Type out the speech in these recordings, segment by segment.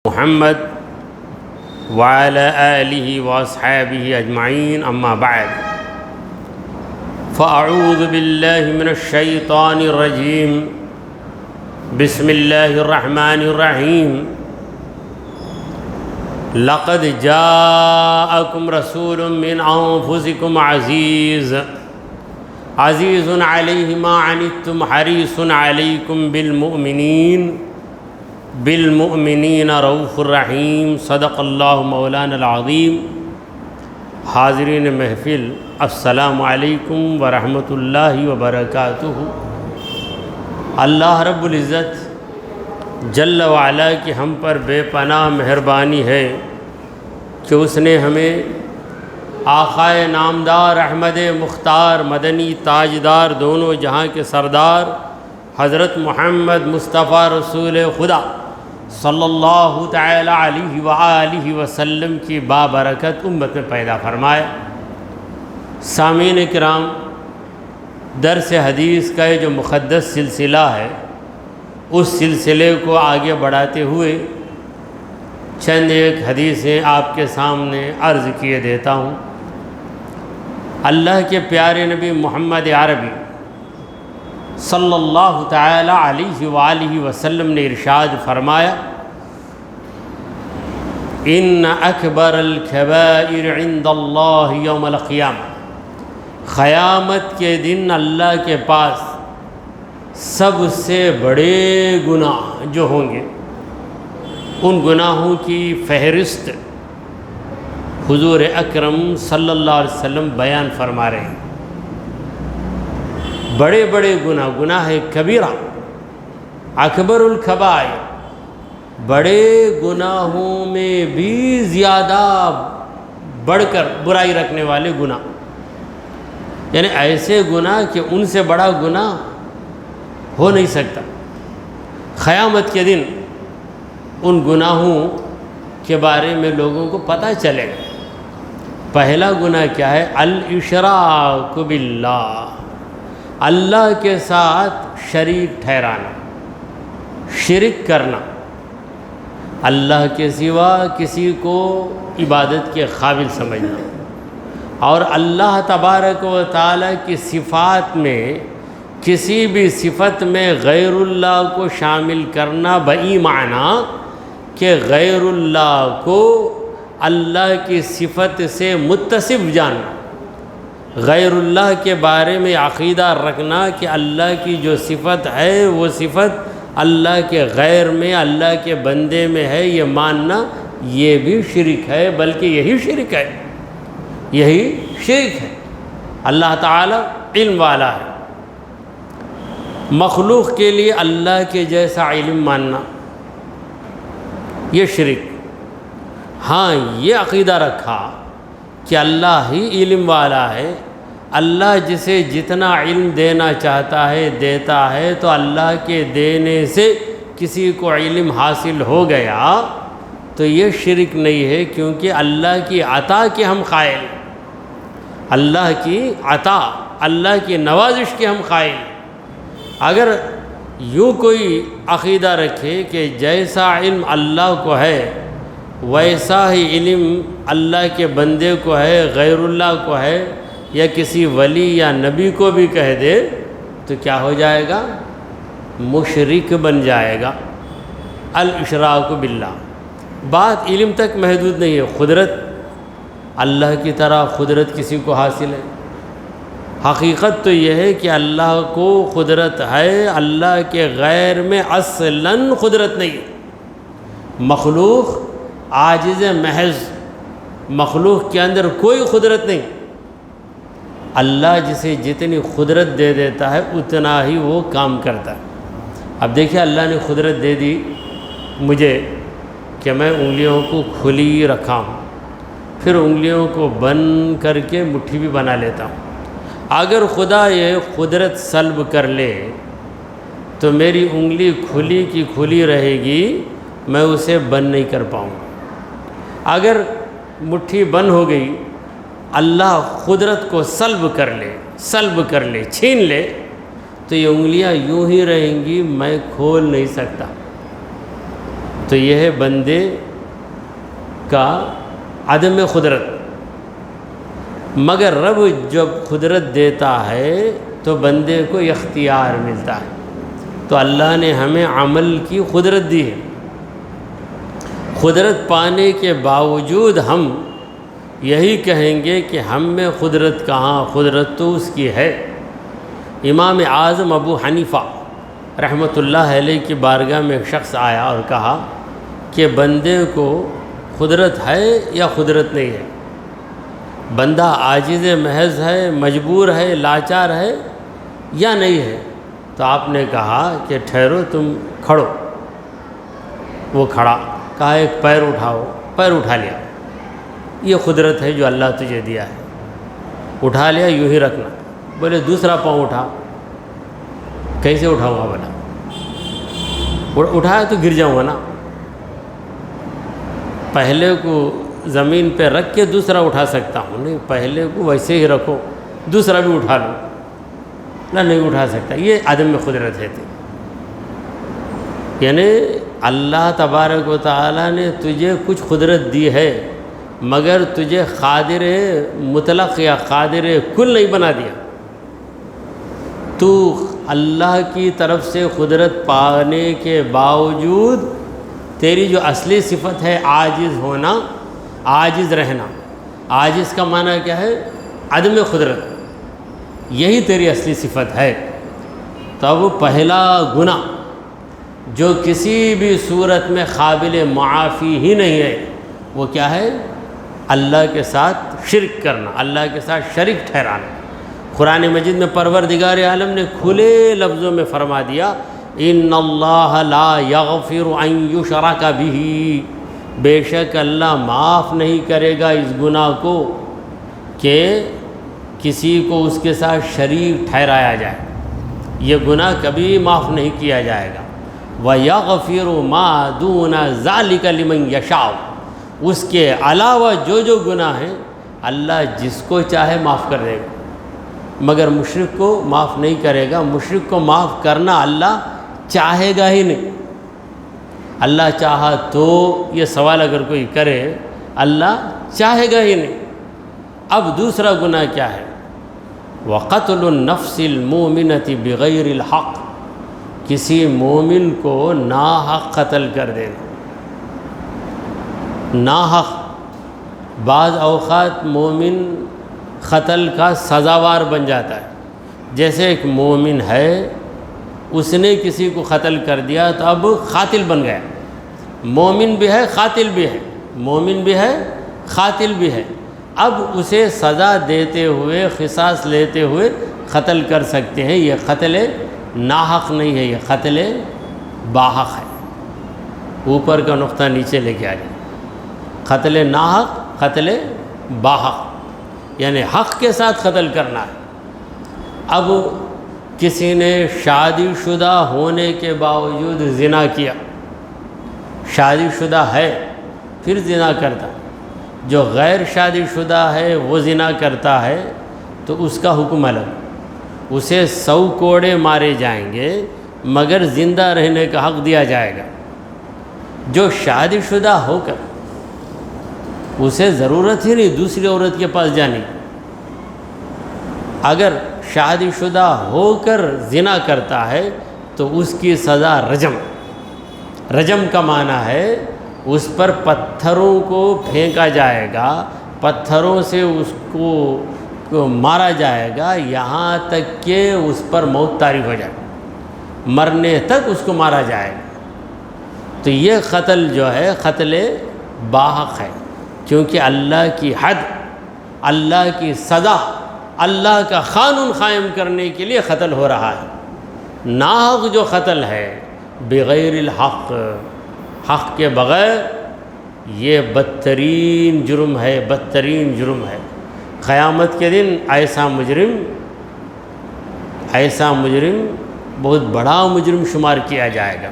محمد وعلى آله وأصحابه أجمعين أما بعد فأعوذ بالله من الشيطان الرجيم بسم الله الرحمن الرحيم لقد جاءكم رسول من أنفسكم عزيز عليه ما عنتم حريص عليكم بالمؤمنین رؤوف الرحیم صدق اللہ مولانا العظیم۔ حاضرین محفل السلام علیکم ورحمۃ اللہ وبرکاتہ۔ اللہ رب العزت جل وعلا کی ہم پر بے پناہ مہربانی ہے کہ اس نے ہمیں آقائے نامدار احمد مختار مدنی تاجدار دونوں جہاں کے سردار حضرت محمد مصطفیٰ رسول خدا صلی اللہ تعالی علیہ وآلہ وسلم کی بابرکت امت میں پیدا فرمائے۔ سامعین کرام، درس حدیث کا یہ جو مقدس سلسلہ ہے، اس سلسلے کو آگے بڑھاتے ہوئے چند ایک حدیثیں آپ کے سامنے عرض کیے دیتا ہوں۔ اللہ کے پیارے نبی محمد عربی صلی اللہ تعالی علیہ وآلہ وسلم نے ارشاد فرمایا: ان اکبر الکبائر عند اللہ یوم القیامہ، قیامت کے دن اللہ کے پاس سب سے بڑے گناہ جو ہوں گے، ان گناہوں کی فہرست حضور اکرم صلی اللہ علیہ وسلم بیان فرما رہے ہیں۔ بڑے بڑے گناہ کبیرہ، اکبر الکبائر، بڑے گناہوں میں بھی زیادہ بڑھ کر برائی رکھنے والے گناہ، یعنی ایسے گناہ کہ ان سے بڑا گناہ ہو نہیں سکتا۔ قیامت کے دن ان گناہوں کے بارے میں لوگوں کو پتہ چلے گا۔ پہلا گناہ کیا ہے؟ الاشراک باللہ، اللہ کے ساتھ شریک ٹھہرانا، شرک کرنا، اللہ کے سوا کسی کو عبادت کے قابل سمجھنا، اور اللہ تبارک و تعالیٰ کی صفات میں کسی بھی صفت میں غیر اللہ کو شامل کرنا، بئی معنی کہ غیر اللہ کو اللہ کی صفت سے متصف جاننا، غیر اللہ کے بارے میں عقیدہ رکھنا کہ اللہ کی جو صفت ہے وہ صفت اللہ کے غیر میں، اللہ کے بندے میں ہے، یہ ماننا یہ بھی شرک ہے، بلکہ یہی شرک ہے، یہی شرک ہے۔ اللہ تعالیٰ علم والا ہے، مخلوق کے لیے اللہ کے جیسا علم ماننا یہ شرک۔ ہاں، یہ عقیدہ رکھا کہ اللہ ہی علم والا ہے، اللہ جسے جتنا علم دینا چاہتا ہے دیتا ہے، تو اللہ کے دینے سے کسی کو علم حاصل ہو گیا تو یہ شرک نہیں ہے، کیونکہ اللہ کی عطا کے ہم قائل ہیں، اللہ کی عطا، اللہ کی نوازش کے ہم قائل ہیں۔ اگر یوں کوئی عقیدہ رکھے کہ جیسا علم اللہ کو ہے ویسا ہی علم اللہ کے بندے کو ہے، غیر اللہ کو ہے، یا کسی ولی یا نبی کو بھی کہہ دے، تو کیا ہو جائے گا؟ مشرک بن جائے گا۔ الاشراک باللہ، بات علم تک محدود نہیں ہے، قدرت اللہ کی طرح قدرت کسی کو حاصل ہے۔ حقیقت تو یہ ہے کہ اللہ کو قدرت ہے، اللہ کے غیر میں اصلاً قدرت نہیں ہے۔ مخلوق عاجز محض، مخلوق کے اندر کوئی قدرت نہیں۔ اللہ جسے جتنی قدرت دے دیتا ہے اتنا ہی وہ کام کرتا ہے۔ اب دیکھیے، اللہ نے قدرت دے دی مجھے کہ میں انگلیوں کو کھلی رکھا ہوں، پھر انگلیوں کو بند کر کے مٹھی بھی بنا لیتا ہوں۔ اگر خدا یہ قدرت سلب کر لے تو میری انگلی کھلی کی کھلی رہے گی، میں اسے بند نہیں کر پاؤں گا۔ اگر مٹھی بند ہو گئی، اللہ قدرت کو سلب کر لے، چھین لے، تو یہ انگلیاں یوں ہی رہیں گی، میں کھول نہیں سکتا۔ تو یہ ہے بندے کا عدم قدرت. مگر رب جب قدرت دیتا ہے تو بندے کو اختیار ملتا ہے. تو اللہ نے ہمیں عمل کی قدرت دی ہے. قدرت پانے کے باوجود ہم یہی کہیں گے کہ ہم میں قدرت کہاں، قدرت تو اس کی ہے. امام اعظم ابو حنیفہ رحمۃ اللہ علیہ کی بارگاہ میں ایک شخص آیا اور کہا کہ بندے کو قدرت ہے یا قدرت نہیں ہے؟ بندہ عاجز محض ہے، مجبور ہے، لاچار ہے یا نہیں ہے؟ تو آپ نے کہا کہ ٹھہرو، تم کھڑو. وہ کھڑا، کہا ایک پیر اٹھاؤ. پیر اٹھا لیا. یہ قدرت ہے جو اللہ تجھے دیا ہے. اٹھا لیا، یوں ہی رکھنا. بولے دوسرا پاؤں اٹھا. کیسے اٹھاؤں گا؟ بولا اٹھایا تو گر جاؤں گا نا. پہلے کو زمین پہ رکھ کے دوسرا اٹھا سکتا ہوں. نہیں، پہلے کو ویسے ہی رکھو، دوسرا بھی اٹھا لو. نہیں اٹھا سکتا. یہ عدم قدرت ہے. یعنی اللہ تبارک و تعالیٰ نے تجھے کچھ قدرت دی ہے، مگر تجھے قادر مطلق یا قادر کل نہیں بنا دیا. تو اللہ کی طرف سے قدرت پانے کے باوجود تیری جو اصلی صفت ہے عاجز ہونا، عاجز رہنا. عاجز کا معنی کیا ہے؟ عدم قدرت. یہی تیری اصلی صفت ہے. تو اب پہلا گناہ جو کسی بھی صورت میں قابل معافی ہی نہیں ہے، وہ کیا ہے؟ اللہ کے ساتھ شرک کرنا، اللہ کے ساتھ شریک ٹھہرانا. قرآن مجید میں پروردگار عالم نے کھلے لفظوں میں فرما دیا، ان اللہ لا یغفر ان یشرک بہ، بے شک اللہ معاف نہیں کرے گا اس گناہ کو کہ کسی کو اس کے ساتھ شریک ٹھہرایا جائے. یہ گناہ کبھی معاف نہیں کیا جائے گا. وَيَغْفِرُ مَا دُونَ ذَلِكَ لِمَنْ يَشَاءُ، اس کے علاوہ جو گناہ ہیں اللہ جس کو چاہے معاف کر دے گا، مگر مشرک کو معاف نہیں کرے گا. مشرک کو معاف کرنا اللہ چاہے گا ہی نہیں. اللہ چاہا تو، یہ سوال اگر کوئی کرے، اللہ چاہے گا ہی نہیں. اب دوسرا گناہ کیا ہے؟ وَقَتْلُ النَّفْسِ الْمُؤْمِنَةِ بِغَيْرِ الْحَقِّ، کسی مومن کو ناحق قتل کر دینا. ناحق بعض اوقات مومن قتل کا سزاوار بن جاتا ہے. جیسے ایک مومن ہے، اس نے کسی کو قتل کر دیا تو اب قاتل بن گیا. مومن بھی ہے، قاتل بھی ہے. مومن بھی ہے، قاتل بھی ہے. اب اسے سزا دیتے ہوئے، قصاص لیتے ہوئے قتل کر سکتے ہیں. یہ قتل ناحق نہیں ہے، یہ قتل باحق ہے. اوپر کا نقطہ نیچے لے کے آ جائے. قتل ناحق، قتل باحق، یعنی حق کے ساتھ قتل کرنا ہے. اب کسی نے شادی شدہ ہونے کے باوجود زنا کیا، شادی شدہ ہے پھر زنا کرتا. جو غیر شادی شدہ ہے وہ زنا کرتا ہے تو اس کا حکم الگ. اسے 100 کوڑے مارے جائیں گے مگر زندہ رہنے کا حق دیا جائے گا. جو شادی شدہ ہو کر اسے ضرورت ہی نہیں دوسری عورت کے پاس جانے، اگر شادی شدہ ہو کر زنا کرتا ہے تو اس کی سزا رجم. رجم کا معنی ہے اس پر پتھروں کو پھینکا جائے گا، پتھروں سے اس کو مارا جائے گا یہاں تک کہ اس پر موت طاری ہو جائے. مرنے تک اس کو مارا جائے گا. تو یہ قتل جو ہے قتل باحق ہے، کیونکہ اللہ کی حد، اللہ کی سزا، اللہ کا قانون قائم کرنے کے لیے قتل ہو رہا ہے. ناحق جو قتل ہے بغیر الحق، حق کے بغیر، یہ بدترین جرم ہے، بدترین جرم ہے. قیامت کے دن ایسا مجرم بہت بڑا مجرم شمار کیا جائے گا.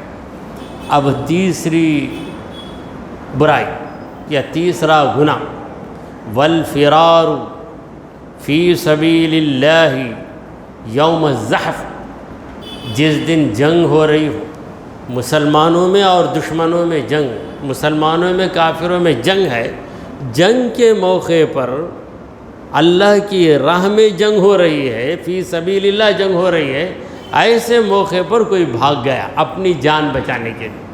اب تیسری برائی یا تیسرا گناہ، والفرار فی سبیل اللہ یوم الزحف، جس دن جنگ ہو رہی ہو، مسلمانوں میں اور دشمنوں میں جنگ، مسلمانوں میں کافروں میں جنگ ہے، جنگ کے موقع پر اللہ کی راہ میں جنگ ہو رہی ہے، فی سبیل اللہ جنگ ہو رہی ہے، ایسے موقع پر کوئی بھاگ گیا اپنی جان بچانے کے لیے،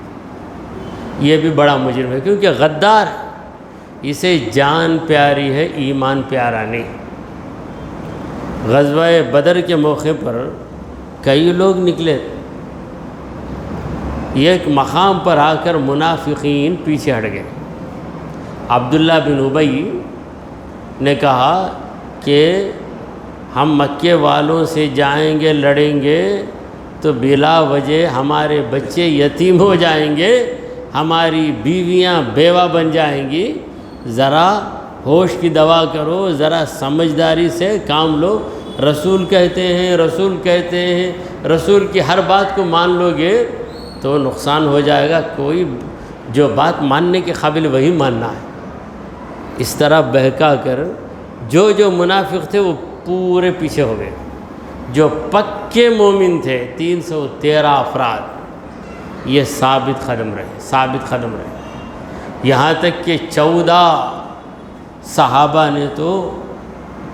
یہ بھی بڑا مجرم ہے، کیونکہ غدار ہے، اسے جان پیاری ہے، ایمان پیارا نہیں۔ غزوہ بدر کے موقع پر کئی لوگ نکلے، ایک مقام پر آ کر منافقین پیچھے ہٹ گئے۔ عبداللہ بن ابی نے کہا کہ ہم مکے والوں سے جائیں گے، لڑیں گے تو بلا وجہ ہمارے بچے یتیم ہو جائیں گے، ہماری بیویاں بیوہ بن جائیں گی، ذرا ہوش کی دوا کرو، ذرا سمجھداری سے کام لو، رسول کہتے ہیں، رسول کہتے ہیں، رسول کی ہر بات کو مان لو گے تو نقصان ہو جائے گا، کوئی جو بات ماننے کے قابل وہی ماننا ہے۔ اس طرح بہکا کر جو منافق تھے وہ پورے پیچھے ہو گئے، جو پکے مومن تھے 313 افراد یہ ثابت قدم رہے، یہاں تک کہ 14 صحابہ نے تو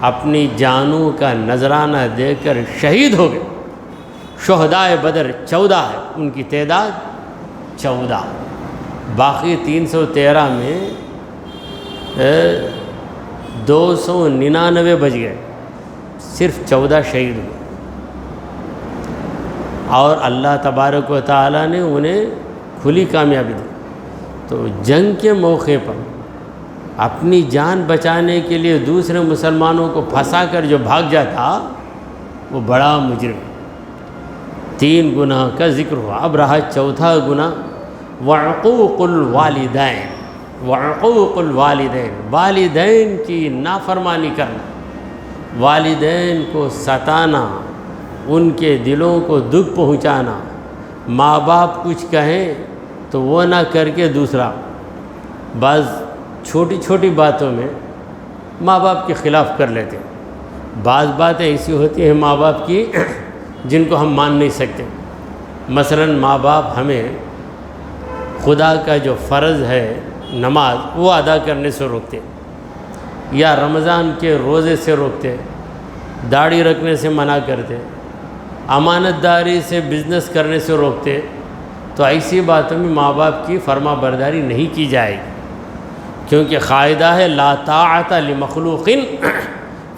اپنی جانوں کا نذرانہ دے کر شہید ہو گئے۔ شہدائے بدر 14 ہے، ان کی تعداد 14، باقی 313 میں 299 بچ گئے، صرف 14 شہید ہوئے، اور اللہ تبارک و تعالیٰ نے انہیں کھلی کامیابی دی۔ تو جنگ کے موقع پر اپنی جان بچانے کے لیے دوسرے مسلمانوں کو پھنسا کر جو بھاگ جاتا وہ بڑا مجرم۔ 3 گناہ کا ذکر ہوا، اب رہا چوتھا گناہ، وعقوق الوالدین۔ وعقوق الوالدین، والدین کی نافرمانی کرنا، والدین کو ستانا، ان کے دلوں کو دکھ پہنچانا، ماں باپ کچھ کہیں تو وہ نہ کر کے دوسرا، بعض چھوٹی چھوٹی باتوں میں ماں باپ کے خلاف کر لیتے ہیں، بعض باتیں ایسی ہوتی ہیں ماں باپ کی جن کو ہم مان نہیں سکتے۔ مثلا ماں باپ ہمیں خدا کا جو فرض ہے نماز وہ ادا کرنے سے روکتے، یا رمضان کے روزے سے روکتے، داڑھی رکھنے سے منع کرتے، امانت داری سے بزنس کرنے سے روکتے، تو ایسی باتوں میں ماں باپ کی فرما برداری نہیں کی جائے گی، کیونکہ قاعدہ ہے لا طاعت لمخلوق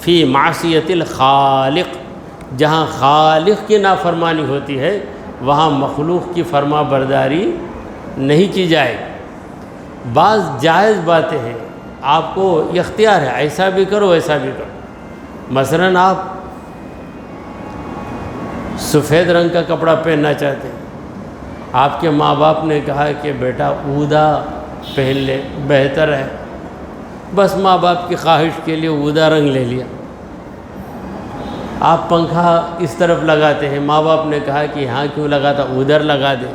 فی معصیت الخالق، جہاں خالق کی نافرمانی ہوتی ہے وہاں مخلوق کی فرما برداری نہیں کی جائے گی۔ بعض جائز باتیں ہیں، آپ کو اختیار ہے ایسا بھی کرو ایسا بھی کرو، مثلا آپ سفید رنگ کا کپڑا پہننا چاہتے ہیں، آپ کے ماں باپ نے کہا کہ بیٹا اودا پہن لے بہتر ہے، بس ماں باپ کی خواہش کے لیے اودا رنگ لے لیا۔ آپ پنکھا اس طرف لگاتے ہیں، ماں باپ نے کہا کہ یہاں کیوں لگاتا، ادھر لگا دے،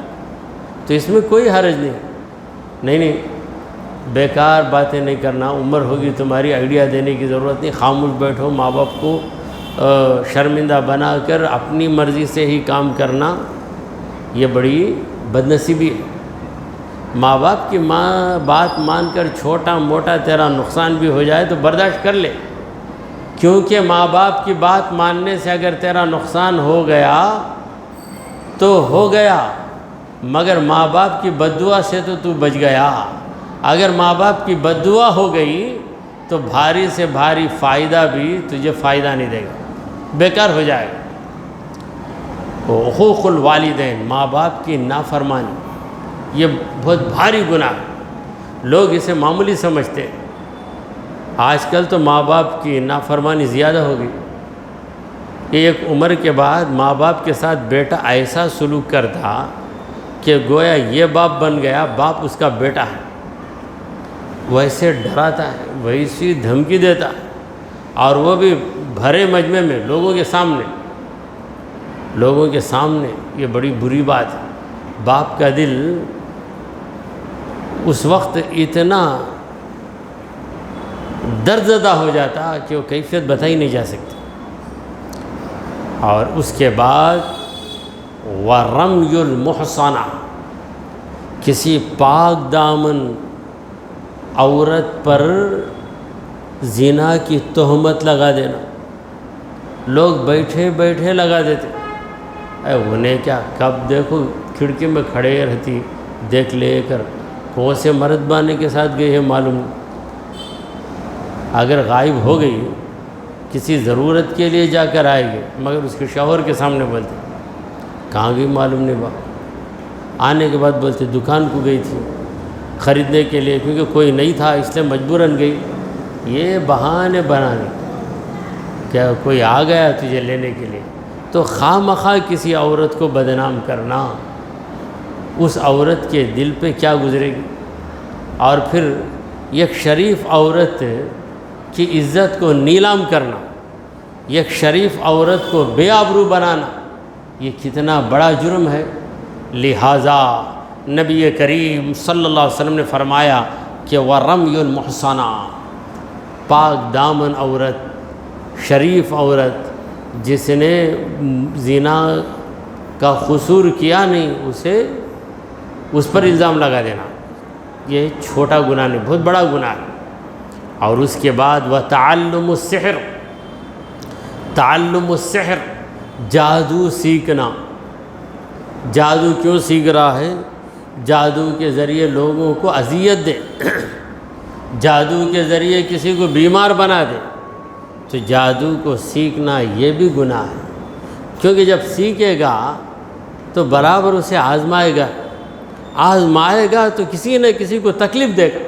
تو اس میں کوئی حرج نہیں، بیکار باتیں نہیں کرنا، عمر ہوگی تمہاری، آئیڈیا دینے کی ضرورت نہیں، خاموش بیٹھو، ماں باپ کو شرمندہ بنا کر اپنی مرضی سے ہی کام کرنا یہ بڑی بدنصیبی ہے۔ ماں باپ کی بات مان کر چھوٹا موٹا تیرا نقصان بھی ہو جائے تو برداشت کر لے، کیونکہ ماں باپ کی بات ماننے سے اگر تیرا نقصان ہو گیا تو ہو گیا، مگر ماں باپ کی بددعا سے تو بچ گیا۔ اگر ماں باپ کی بددعا ہو گئی تو بھاری سے بھاری فائدہ بھی تجھے فائدہ نہیں دے گا، بیکار ہو جائے گا۔ حقوق الوالدین، ماں باپ کی نافرمانی، یہ بہت بھاری گناہ ہے، لوگ اسے معمولی سمجھتے ہیں۔ آج کل تو ماں باپ کی نافرمانی زیادہ ہو گئی، کہ ایک عمر کے بعد ماں باپ کے ساتھ بیٹا ایسا سلوک کرتا کہ گویا یہ باپ بن گیا، باپ اس کا بیٹا ہے، ویسے ڈراتا ہے، ویسی دھمکی دیتا ہے، اور وہ بھی بھرے مجمع میں، لوگوں کے سامنے، یہ بڑی بری بات ہے۔ باپ کا دل اس وقت اتنا درد زدہ ہو جاتا کہ وہ کیفیت بتائی نہیں جا سکتی۔ اور اس کے بعد وَرَمْيُ الْمُحْصَنَةِ، کسی پاک دامن عورت پر زنا کی تہمت لگا دینا، لوگ بیٹھے بیٹھے لگا دیتے، انہیں کیا، کب دیکھو کھڑکی میں کھڑے رہتی، دیکھ لے کر کون سے مرد بانے کے ساتھ گئی ہے معلوم نہیں۔ اگر غائب ہو گئی کسی ضرورت کے لیے جا کر آئے گی، مگر اس کے شوہر کے سامنے بولتے کہاں گئی معلوم نہیں با، آنے کے بعد بولتے دکان کو گئی تھی خریدنے کے لیے، کیونکہ کوئی نہیں تھا اس لیے مجبوراً گئی۔ یہ بہانے بنانے، کیا کوئی آ گیا تجھے لینے کے لیے، تو خواہ مخواہ کسی عورت کو بدنام کرنا، اس عورت کے دل پہ کیا گزرے گی۔ اور پھر ایک شریف عورت کی عزت کو نیلام کرنا، ایک شریف عورت کو بے آبرو بنانا، یہ کتنا بڑا جرم ہے۔ لہٰذا نبی کریم صلی اللہ علیہ وسلم نے فرمایا کہ وَرَمْيُ الْمُحْصَنَاتِ، پاک دامن عورت، شریف عورت جس نے زنا کا قصور کیا نہیں، اس پر الزام لگا دینا، یہ چھوٹا گناہ نہیں، بہت بڑا گناہ ہے۔ اور اس کے بعد وَتَعَلُّمُ السِّحْرِ، تعلم السحر، جادو سیکھنا۔ جادو کیوں سیکھ رہا ہے؟ جادو کے ذریعے لوگوں کو اذیت دے، جادو کے ذریعے کسی کو بیمار بنا دے، تو جادو کو سیکھنا یہ بھی گناہ ہے، کیونکہ جب سیکھے گا تو برابر اسے آزمائے گا تو کسی نہ کسی کو تکلیف دے گا۔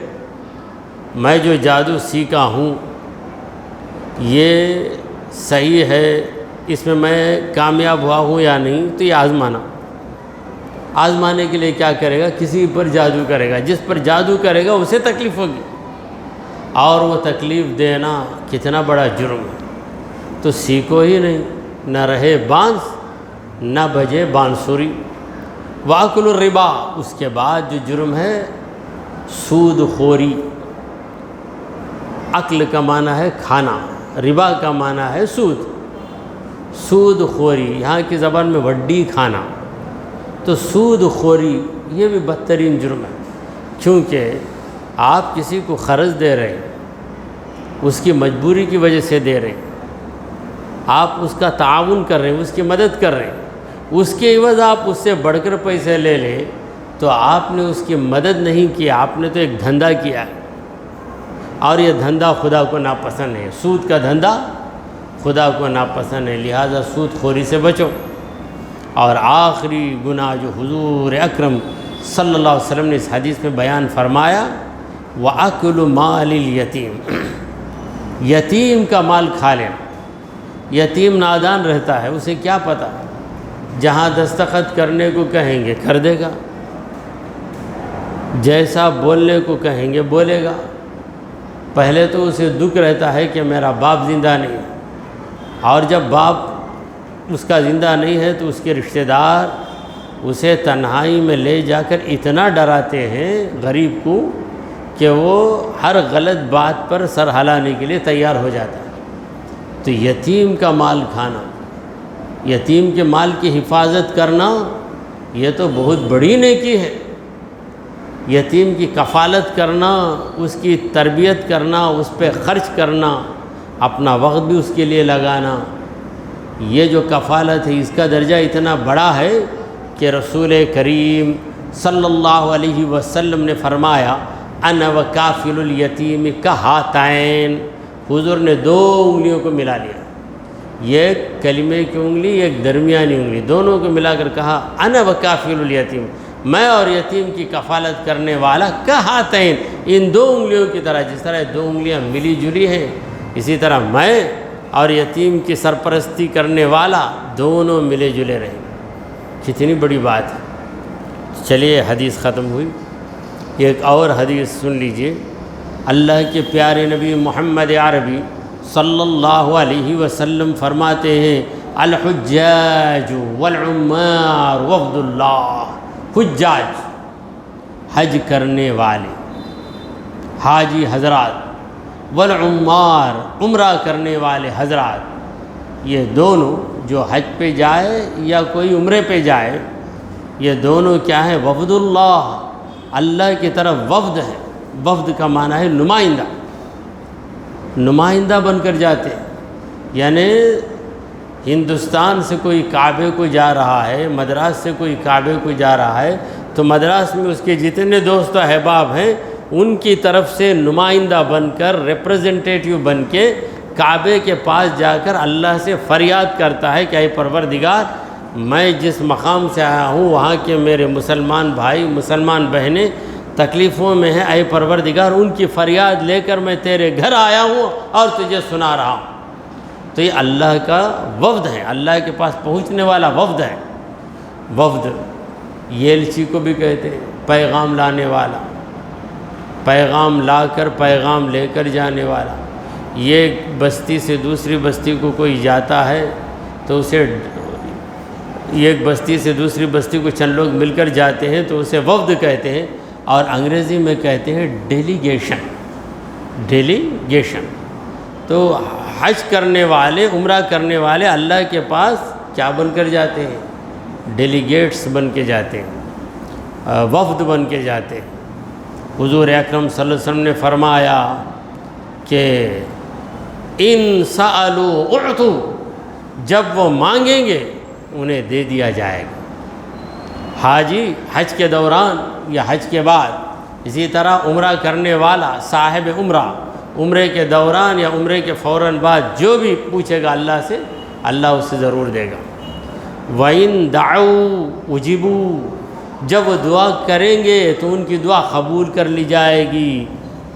میں جو جادو سیکھا ہوں یہ صحیح ہے، اس میں کامیاب ہوا ہوں یا نہیں، تو یہ آزمانے کے لیے کیا کرے گا، کسی پر جادو کرے گا، جس پر جادو کرے گا اسے تکلیف ہوگی، اور وہ تکلیف دینا کتنا بڑا جرم ہے۔ تو سیکھو ہی نہیں، نہ رہے بانس نہ بجے بانسری۔ وَأَكْلُ الرِّبَا، اس کے بعد جو جرم ہے سود خوری۔ عقل کا معنی ہے کھانا، ربا کا معنی ہے سود، سود خوری، یہاں کی زبان میں وڈی کھانا، تو سود خوری یہ بھی بدترین جرم ہے، کیونکہ آپ کسی کو قرض دے رہے ہیں، اس کی مجبوری کی وجہ سے دے رہے ہیں، آپ اس کا تعاون کر رہے ہیں، اس کی مدد کر رہے ہیں، اس کے عوض آپ اس سے بڑھ کر پیسے لے لیں تو آپ نے اس کی مدد نہیں کی، آپ نے تو ایک دھندا کیا ہے، اور یہ دھندا خدا کو ناپسند ہے، سود کا دھندا خدا کو ناپسند ہے، لہٰذا سود خوری سے بچو۔ اور آخری گناہ جو حضور اکرم صلی اللہ علیہ وسلم نے اس حدیث میں بیان فرمایا، وَأَكْلُ مَالِ الْيَتِيمِ، یتیم کا مال کھا لینا۔ یتیم نادان رہتا ہے، اسے کیا پتہ، جہاں دستخط کرنے کو کہیں گے کر دے گا، جیسا بولنے کو کہیں گے بولے گا۔ پہلے تو اسے دکھ رہتا ہے کہ میرا باپ زندہ نہیں ہے، اور جب باپ اس کا زندہ نہیں ہے تو اس کے رشتہ دار اسے تنہائی میں لے جا کر اتنا ڈراتے ہیں غریب کو کہ وہ ہر غلط بات پر سر ہلانے کے لیے تیار ہو جاتا ہے۔ تو یتیم کا مال کھانا، یتیم کے مال کی حفاظت کرنا، یہ تو بہت بڑی نیکی ہے۔ یتیم کی کفالت کرنا، اس کی تربیت کرنا، اس پہ خرچ کرنا، اپنا وقت بھی اس کے لیے لگانا، یہ جو کفالت ہے اس کا درجہ اتنا بڑا ہے کہ رسول کریم صلی اللہ علیہ وسلم نے فرمایا انا وکافل الیتیم کہاتین، حضور نے دو انگلیوں کو ملا لیا، ایک کلمے کی انگلی ایک درمیانی انگلی، دونوں کو ملا کر کہا انا وکافل الیتیم، میں اور یتیم کی کفالت کرنے والا کہاتین، ان دو انگلیوں کی طرح، جس طرح دو انگلیاں ملی جلی ہیں اسی طرح میں اور یتیم کی سرپرستی کرنے والا دونوں ملے جلے رہیں۔ کتنی بڑی بات ہے۔ چلیے حدیث ختم ہوئی، ایک اور حدیث سن لیجئے۔ اللہ کے پیارے نبی محمد عربی صلی اللہ علیہ وسلم فرماتے ہیں الحجاج والعمار وفد اللہ، حجاج حج کرنے والے حاجی حضرات، والعمار عمرہ کرنے والے حضرات، یہ دونوں جو حج پہ جائے یا کوئی عمرے پہ جائے، یہ دونوں کیا ہیں؟ وفد اللہ، اللہ کی طرف وفد ہے. وفد کا معنی ہے نمائندہ. نمائندہ بن کر جاتے ہیں. یعنی ہندوستان سے کوئی کعبے کو جا رہا ہے، مدراس سے کوئی کعبے کو جا رہا ہے، تو مدراس میں اس کے جتنے دوست و احباب ہیں ان کی طرف سے نمائندہ بن کر، ریپریزنٹیٹیو بن کے کعبے کے پاس جا کر اللہ سے فریاد کرتا ہے کہ اے پروردگار، میں جس مقام سے آیا ہوں وہاں کے میرے مسلمان بھائی، مسلمان بہنیں تکلیفوں میں ہیں. اے پروردگار، ان کی فریاد لے کر میں تیرے گھر آیا ہوں اور تجھے سنا رہا ہوں. تو یہ اللہ کا وفد ہے، اللہ کے پاس پہنچنے والا وفد ہے. وفد ایلچی کو بھی کہتے ہیں، پیغام لانے والا، پیغام لا کر پیغام لے کر جانے والا. یہ بستی سے دوسری بستی کو کوئی جاتا ہے تو اسے، ایک بستی سے دوسری بستی کو چند لوگ مل کر جاتے ہیں تو اسے وفد کہتے ہیں. اور انگریزی میں کہتے ہیں ڈیلیگیشن. ڈیلیگیشن. تو حج کرنے والے، عمرہ کرنے والے اللہ کے پاس کیا بن کر جاتے ہیں؟ ڈیلیگیٹس بن کے جاتے ہیں، وفد بن کے جاتے ہیں. حضور اکرم صلی اللہ علیہ وسلم نے فرمایا کہ ان سألوا اعطوا، جب وہ مانگیں گے انہیں دے دیا جائے گا. حاجی حج کے دوران یا حج کے بعد، اسی طرح عمرہ کرنے والا صاحب عمرہ عمرے کے دوران یا عمرے کے فوراً بعد جو بھی پوچھے گا اللہ سے، اللہ اسے ضرور دے گا. وَإِن دَعَوْا اُجِبُوا، جب وہ دعا کریں گے تو ان کی دعا قبول کر لی جائے گی.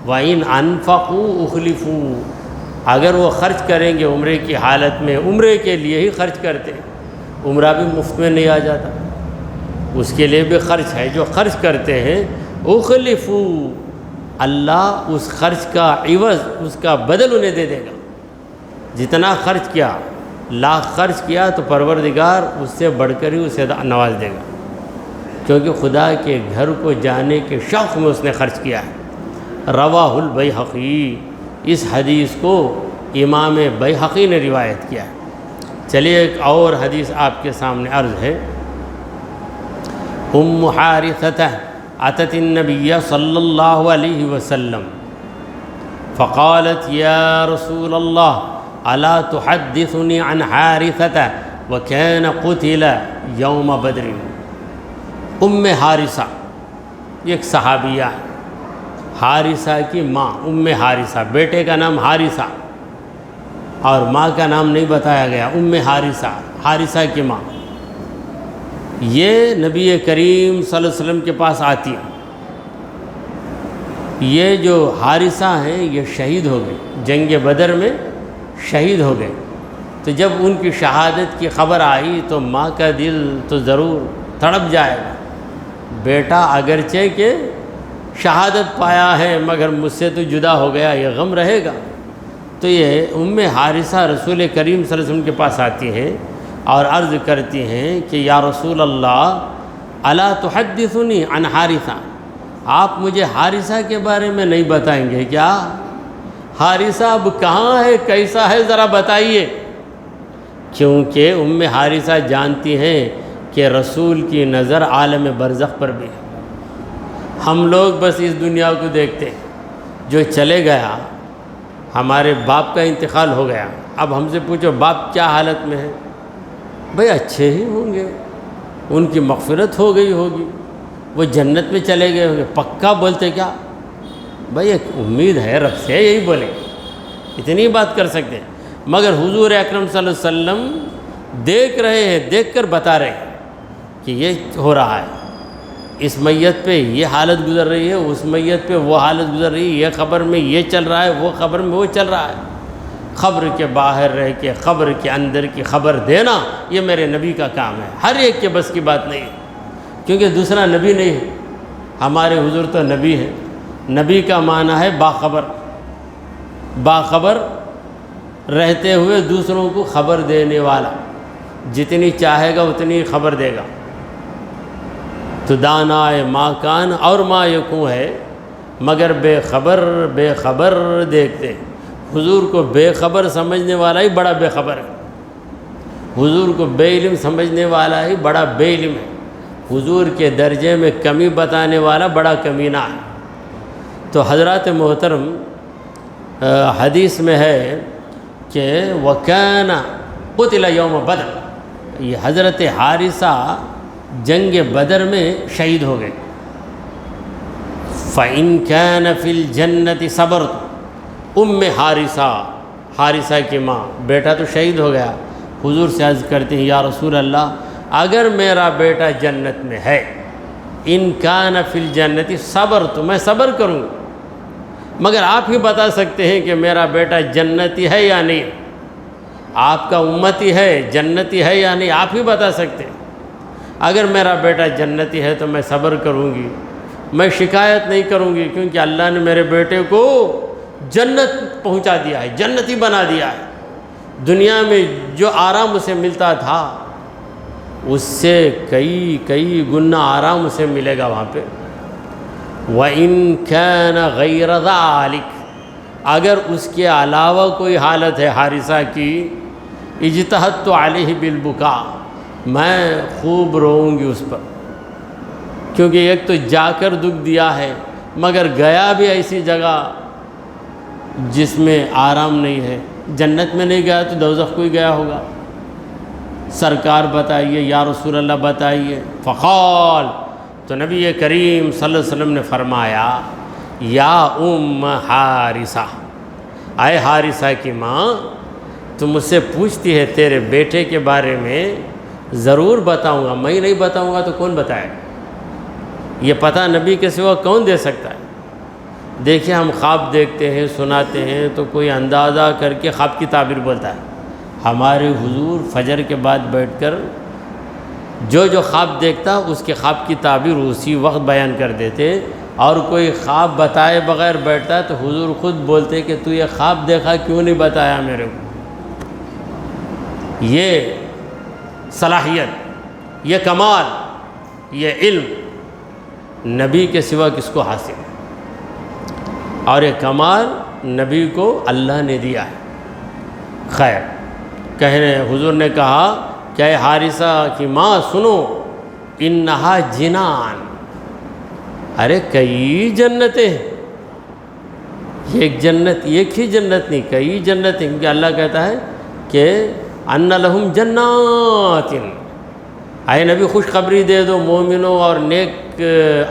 وَإِن أَنفَقُوا أُخْلِفُوا، اگر وہ خرچ کریں گے عمرے کی حالت میں، عمرے کے لیے ہی خرچ کرتے ہیں. عمرہ بھی مفت میں نہیں آ جاتا، اس کے لیے بھی خرچ ہے. جو خرچ کرتے ہیں اخلفوا، اللہ اس خرچ کا عوض، اس کا بدل انہیں دے دے گا. جتنا خرچ کیا، لاکھ خرچ کیا تو پروردگار اس سے بڑھ کر ہی اسے نواز دے گا، کیونکہ خدا کے گھر کو جانے کے شوق میں اس نے خرچ کیا ہے. رواہ البیہقی، اس حدیث کو امام بیہقی نے روایت کیا ہے. چلیے ایک اور حدیث آپ کے سامنے عرض ہے. ام حارثہ اتت النبی صلی اللہ علیہ وسلم فقالت یا رسول اللہ الا تحدثنی عن حارثہ وكان قتل یوم بدر. ام حارثہ یہ ایک صحابیہ ہے. حارثہ کی ماں ام حارثہ، بیٹے کا نام حارثہ اور ماں کا نام نہیں بتایا گیا. ام حارثہ، حارثہ کی ماں، یہ نبی کریم صلی اللہ علیہ وسلم کے پاس آتی ہیں. یہ جو حارثہ ہیں یہ شہید ہو گئے، جنگ بدر میں شہید ہو گئے. تو جب ان کی شہادت کی خبر آئی تو ماں کا دل تو ضرور تڑپ جائے گا. بیٹا اگرچہ کہ شہادت پایا ہے مگر مجھ سے تو جدا ہو گیا، یہ غم رہے گا. تو یہ ام حارثہ رسول کریم صلی اللہ علیہ وسلم کے پاس آتی ہیں اور عرض کرتی ہیں کہ یا رسول اللہ الا تحدثنی عن حارثہ، آپ مجھے حارثہ کے بارے میں نہیں بتائیں گے کیا؟ حارثہ اب کہاں ہے، کیسا ہے، ذرا بتائیے. کیونکہ ام حارثہ جانتی ہیں کہ رسول کی نظر عالم برزخ پر بھی ہے. ہم لوگ بس اس دنیا کو دیکھتے ہیں. جو چلے گیا، ہمارے باپ کا انتقال ہو گیا، اب ہم سے پوچھو باپ کیا حالت میں ہے؟ بھئی اچھے ہی ہوں گے، ان کی مغفرت ہو گئی ہوگی، وہ جنت میں چلے گئے ہوں گے. پکا بولتے کیا؟ بھئی ایک امید ہے رب سے، یہی بولیں، اتنی بات کر سکتے ہیں. مگر حضور اکرم صلی اللہ علیہ وسلم دیکھ رہے ہیں، دیکھ کر بتا رہے ہیں کہ یہ ہو رہا ہے، اس میت پہ یہ حالت گزر رہی ہے، اس میت پہ وہ حالت گزر رہی ہے، یہ خبر میں یہ چل رہا ہے، وہ خبر میں وہ چل رہا ہے. خبر کے باہر رہ کے خبر کے اندر کی خبر دینا یہ میرے نبی کا کام ہے. ہر ایک کے بس کی بات نہیں ہے، کیونکہ دوسرا نبی نہیں ہے. ہمارے حضور تو نبی ہیں. نبی کا معنی ہے باخبر، باخبر رہتے ہوئے دوسروں کو خبر دینے والا. جتنی چاہے گا اتنی خبر دے گا. تو دانائے ما کان اور ما یکون ہے، مگر بے خبر دیکھتے. حضور کو بے خبر سمجھنے والا ہی بڑا بے خبر ہے، حضور کو بے علم سمجھنے والا ہی بڑا بے علم ہے. حضور کے درجے میں کمی بتانے والا بڑا کمینہ ہے۔ تو حضرات محترم، حدیث میں ہے کہ وَكَانَ قُتِلَ يَوْمَ بدر، یہ حضرت حارثہ جنگ بدر میں شہید ہو گئے۔ فَإِن كَانَ فِي الْجَنَّةِ صَبَرْتُ، حارثہ کی ماں، بیٹا تو شہید ہو گیا، حضور سے عرض کرتے ہیں یا رسول اللہ اگر میرا بیٹا جنت میں ہے، ان کان فی الجنت صبرت، میں صبر کروں، مگر آپ ہی بتا سکتے ہیں کہ میرا بیٹا جنتی ہے یا نہیں، آپ کا امتی ہے، جنتی ہے یا نہیں، آپ ہی بتا سکتے ہیں۔ اگر میرا بیٹا جنتی ہے تو میں صبر کروں گی، میں شکایت نہیں کروں گی، کیونکہ اللہ نے میرے بیٹے کو جنت پہنچا دیا ہے، جنتی بنا دیا ہے۔ دنیا میں جو آرام اسے ملتا تھا اس سے کئی گنا آرام اسے ملے گا وہاں پہ۔ وَإِن كَانَ غَيْرَ ذَلِكَ، اگر اس کے علاوہ کوئی حالت ہے حارثہ کی، اجتہدت علیہ بالبکا، میں خوب روؤں گی اس پر، کیونکہ ایک تو جا کر دکھ دیا ہے، مگر گیا بھی ایسی جگہ جس میں آرام نہیں ہے، جنت میں نہیں گیا تو دوزخ کو ہی گیا ہوگا۔ سرکار بتائیے یا رسول اللہ بتائیے، فقال، تو نبی کریم صلی اللہ علیہ وسلم نے فرمایا یا ام حارثہ، اے حارثہ کی ماں، تو مجھ سے پوچھتی ہے تیرے بیٹے کے بارے میں، ضرور بتاؤں گا، میں نہیں بتاؤں گا تو کون بتائے؟ یہ پتہ نبی کے سوا کون دے سکتا ہے؟ دیکھیں ہم خواب دیکھتے ہیں، سناتے ہیں تو کوئی اندازہ کر کے خواب کی تعبیر بولتا ہے، ہمارے حضور فجر کے بعد بیٹھ کر جو خواب دیکھتا اس کے خواب کی تعبیر اسی وقت بیان کر دیتے، اور کوئی خواب بتائے بغیر بیٹھتا تو حضور خود بولتے کہ تو یہ خواب دیکھا کیوں نہیں بتایا میرے کو؟ یہ صلاحیت، یہ کمال، یہ علم نبی کے سوا کس کو حاصل ہے؟ اور یہ کمال نبی کو اللہ نے دیا ہے۔ خیر، کہنے حضور نے کہا کہ اے حارثہ کی ماں سنو، انہا جنان، ارے کئی جنتیں ہیں، ایک جنت، ایک ہی جنت نہیں، کئی جنتیں، کیونکہ اللہ کہتا ہے کہ ان لہم جنات، اے نبی خوشخبری دے دو مومنوں اور نیک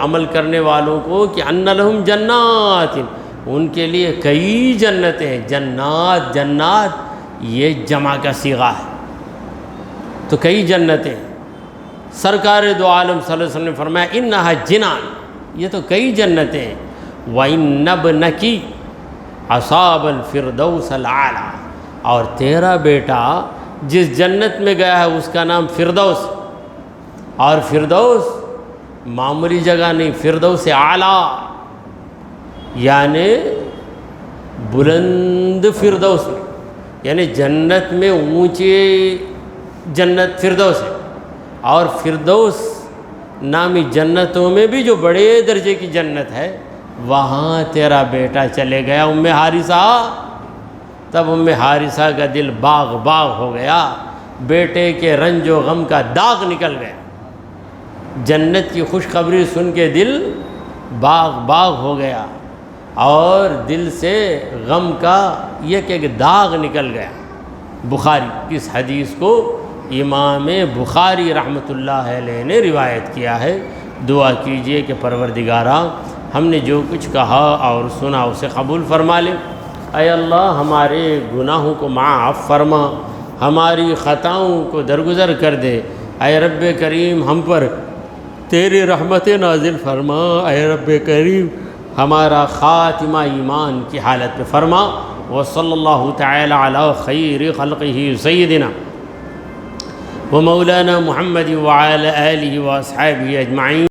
عمل کرنے والوں کو کہ ان لہم جنات، ان کے لیے کئی جنتیں ہیں۔ جنات، جنات یہ جمع کا صیغہ ہے، تو کئی جنتیں۔ سرکار دو عالم صلی اللہ علیہ وسلم نے فرمایا انہا جنان، یہ تو کئی جنتیں ہیں۔ وَإِنَّ ابْنَكِ أَصَابَ الْفِرْدَوْسَ الْأَعْلَىٰ، اور تیرا بیٹا جس جنت میں گیا ہے اس کا نام فردوس، اور فردوس معمولی جگہ نہیں، فردوس اعلیٰ، یعنی بلند فردوس میں، یعنی جنت میں اونچی جنت فردوس ہے، اور فردوس نامی جنتوں میں بھی جو بڑے درجے کی جنت ہے وہاں تیرا بیٹا چلے گیا ام حارثہ۔ تب ام حارثہ کا دل باغ باغ ہو گیا، بیٹے کے رنج و غم کا داغ نکل گیا، جنت کی خوشخبری سن کے دل باغ باغ ہو گیا، اور دل سے غم کا ایک داغ نکل گیا۔ بخاری، اس حدیث کو امام بخاری رحمۃ اللہ علیہ نے روایت کیا ہے۔ دعا کیجئے کہ پروردگارا ہم نے جو کچھ کہا اور سنا اسے قبول فرما لے۔ اے اللہ ہمارے گناہوں کو معاف فرما، ہماری خطاؤں کو درگزر کر دے۔ اے رب کریم ہم پر تیری رحمت نازل فرما۔ اے رب کریم ہمارا خاتمہ ایمان کی حالت میں فرما۔ وصلی اللہ تعالی علی خیر خلقہ سیدنا ومولانا محمد وعلی آلہ واصحابہ اجمعین۔